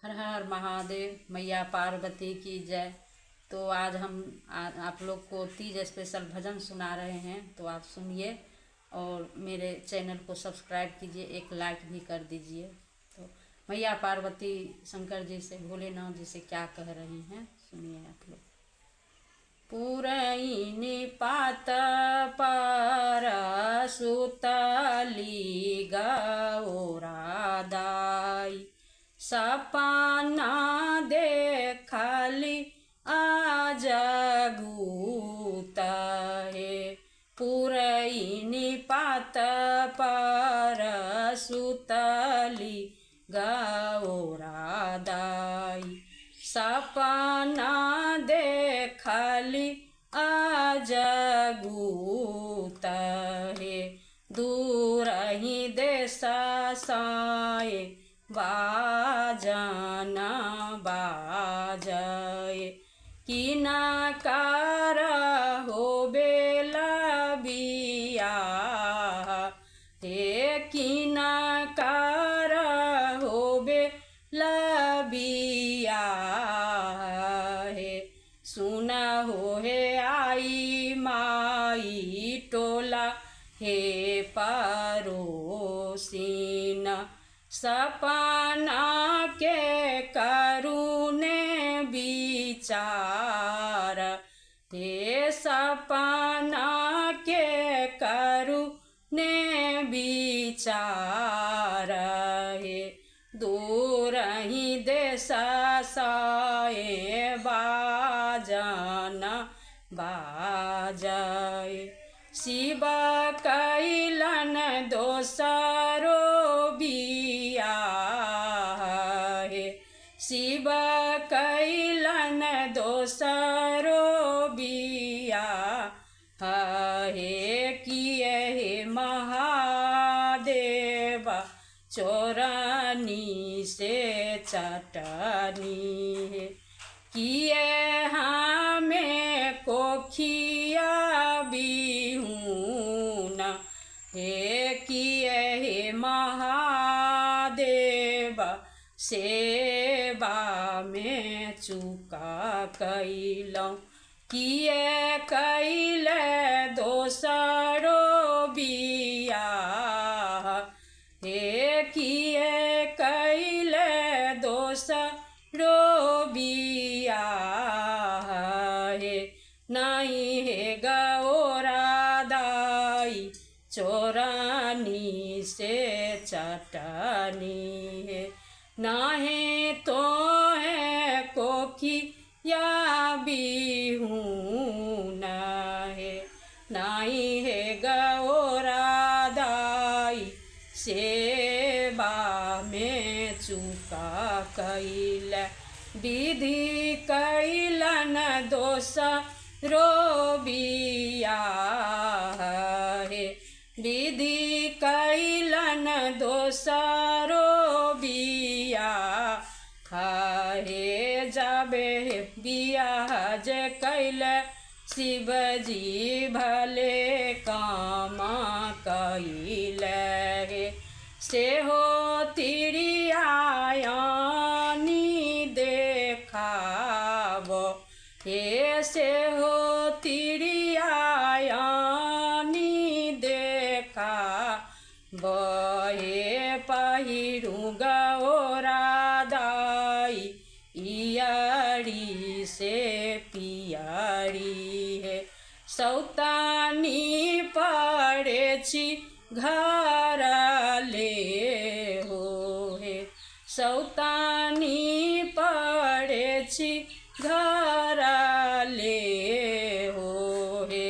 हर हर महादेव, मैया पार्वती की जय। तो आज हम आप लोग को तीज स्पेशल भजन सुना रहे हैं, तो आप सुनिए और मेरे चैनल को सब्सक्राइब कीजिए, एक लाइक भी कर दीजिए। तो मैया पार्वती शंकर जी से, भोलेनाथ जी से क्या कह रही हैं सुनिए आप लोग। पुरैनी पात पर सुतली गौरादाई, सपना देखली आज गुत हे। पुरैनी पात पर सुतली गौरादाई, सपना देखली आज गुत हे। दूर ही देश साए बाजन बाजए, किनकर होबेल बियाह हे। किनकर होबेल बियाह हे। सुना हो हे आई माई टोला हे परोसीन, सपना के करुणे विचार हे। सपना के करुणे विचार हे। दूर ही देश साए बाजन बाजए, शिव कैलन दोसरो बियाह हे। शिव कैलन दोसरो बियाह हे। किए हे महादेव चोरनी से चटनी है। किए हमें कोखिया बिहून हे। किए हे महादेव सेवा में चुका कैलौं। किए कैल दोसरो बियाह हे। किए कैल दोसरो बियाह हे। नहीं हे गौरादाई चोरनी से चटनी है। नाहे तो है कोखिया बिहून है। नहीं है गौरादाई सेवा में चुका कैल। विधि कैलन दोसरो बियाह हे। विधि कैलन दोसरो बियाह हे। जाबे बियाह जे कैल शिवजी भले काम कैल हे। से हो तिरियानी देखाव हे। से हो तिरियानी देखाव हे। पहिरू गौरादाई इयारी से पियारी है। सौतानी पड़े छी घर ले हो हे। सौतानी पड़े छी घर ले हो हे।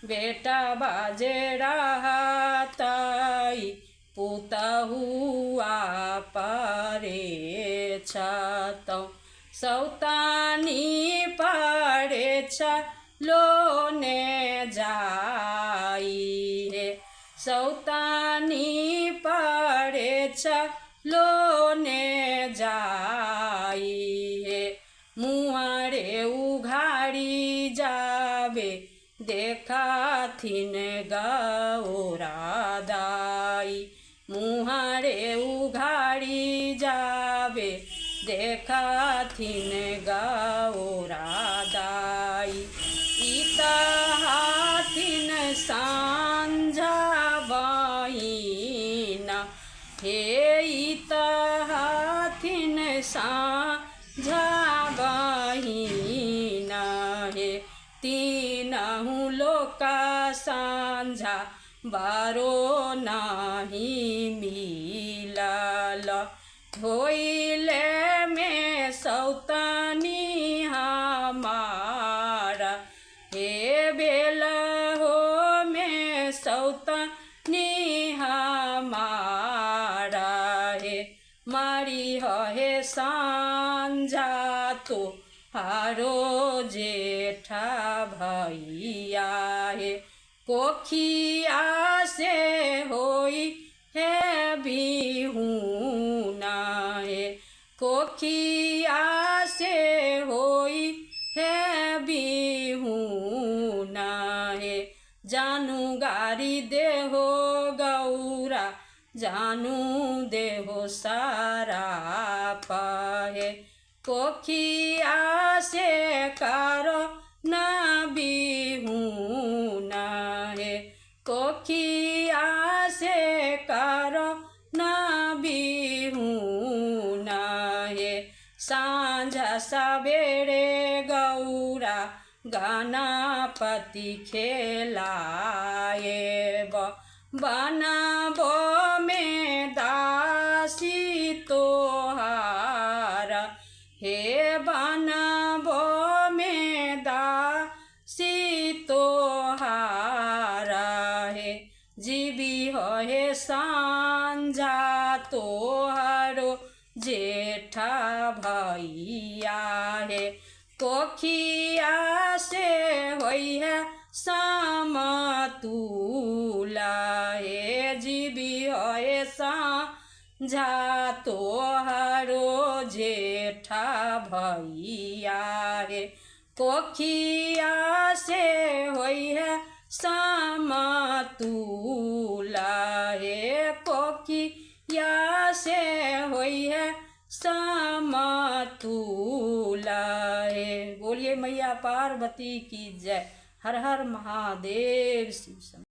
बेटा बाजे रहताई पुतहुआ परे छतौ। सौतानी पड़े छ लोने जाई हे। सौतानी पड़े छ लोने जाई हे। मुआरे उघाड़ी जाबे देखाथिन गौरादाई। मुहारे उघाड़ी जाबे देखाथिन गौरा दाई इतहाथिन सांझा बहिना हे इतहाथिन सांझा बहिना हे तीनहु लोका सांझा बारो नाही मिलल होइले में सौतनी हमारा हे बेल हो में सौतनी हमारा हे मारी हे सांझा तो हारो जेठा भैया हे कोखिया से होई है बिहुना हे कोखिया से होई है बिहुना हे जानू गारी देहो गौरा जानू देहो सारा पाहे कोखिया से कारो ना बिहुना हे कोखिया से कारो ना बिहुना हे सांझा सवेरे गौरा गणपति खेलाए बनाबो में दासी तोहार हे बनाबो में दासी तोहार हे जीवी हे सांझा तोहारो जेठा भैया हे कोखिया से होई है समतुला हे जीवी हे सांझा तोहारो जेठा भैया हे कोखिया से होई है समतुला हे कोखिया से होई है समतुला हे। बोलिए मैया पार्वती की जय। हर हर महादेव शिव।